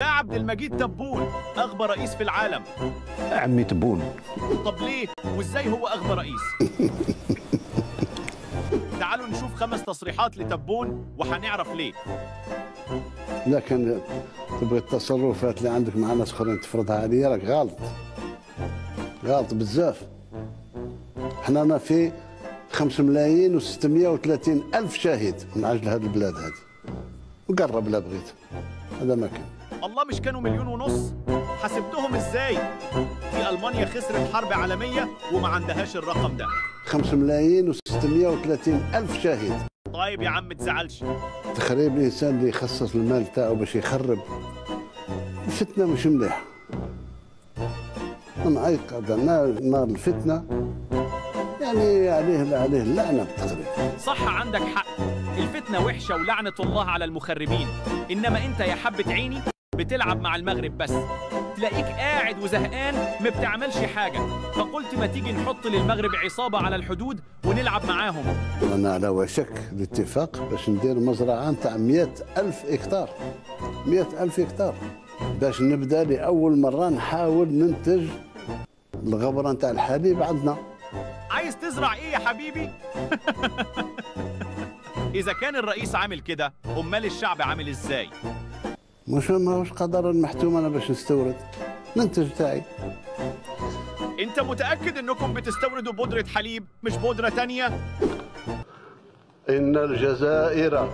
ده عبد المجيد تبون أغبى رئيس في العالم. عمي تبون. طب ليه؟ وإزاي هو أغبى رئيس؟ تعالوا نشوف 5 تصريحات لتبون وهنعرف ليه. لكن تبغي التصرفات اللي عندك مع ناس اخرين تفرضها عليا، راك غلط. غلط بزاف. احنا أنا في 5,630,000 شاهد من أجل هذه البلاد هذه. وقرب لا بغيت. هذا ما كان. الله، مش كانوا 1,500,000؟ حسبتهم ازاي؟ في ألمانيا خسرت حرب عالمية وما عندهاش الرقم ده. 5,630,000 شاهد. طيب يا عم تزعلش. تخريب الإنسان اللي يخصص المال تاعه باش يخرب الفتنة مش مليحة. من أيقظ نار الفتنة يعني عليه اللعنة بالتقريب. صح، عندك حق، الفتنة وحشة ولعنة الله على المخربين. إنما أنت يا حبة عيني بتلعب مع المغرب بس، تلاقيك قاعد وزهقان ما بتعملش حاجة، فقلت ما تيجي نحط للمغرب عصابة على الحدود ونلعب معاهم. أنا على وشك الاتفاق باش ندير مزرعة نتاع 100,000 هكتار. 100,000 هكتار باش نبدأ لأول مرة نحاول ننتج الغبرة نتاع الحليب عندنا. عايز تزرع إيه يا حبيبي؟ إذا كان الرئيس عامل كده، أمال الشعب عامل إزاي؟ ماهوش قدر المحتوم أنا باش نستورد ننتج تاعي. أنت متأكد إنكم بتستوردوا بودرة حليب مش بودرة تانية؟ إن الجزائر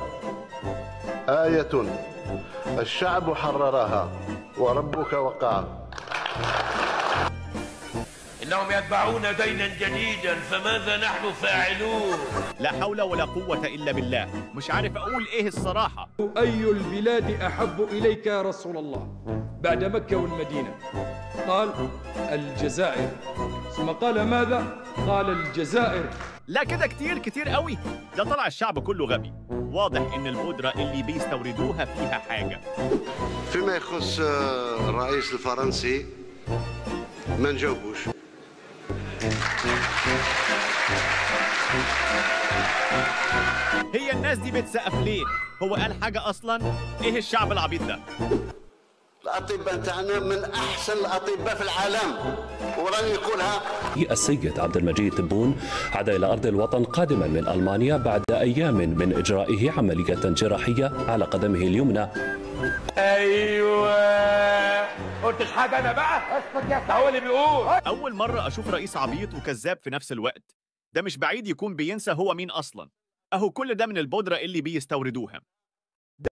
آية الشعب حررها وربك وقعها. إنهم يتبعون دينا جديدا فماذا نحن فاعلون؟ لا حول ولا قوة إلا بالله، مش عارف أقول إيه الصراحة. أي البلاد أحب إليك يا رسول الله بعد مكة والمدينة؟ قال الجزائر، ثم قال ماذا؟ قال الجزائر. لا كده كتير قوي، ده طلع الشعب كله غبي. واضح إن البودرة اللي بيستوردوها فيها حاجة. فيما يخص الرئيس الفرنسي ما نجاوبوش. هي الناس دي بتسقف ليه؟ هو قال حاجة أصلاً؟ إيه الشعب العبيط ده؟ الأطباء تاعنا من أحسن الأطباء في العالم وراني يقولها. السيد عبد المجيد تبون عاد إلى أرض الوطن قادما من ألمانيا بعد أيام من إجرائه عملية جراحية على قدمه اليمنى. أيوة، قلتش حاجة أنا بقى؟ اسكت يا هو اللي بيقول. أول مرة أشوف رئيس عبيط وكذاب في نفس الوقت. ده مش بعيد يكون بينسى هو مين أصلاً. أهو كل ده من البودرة اللي بيستوردوها.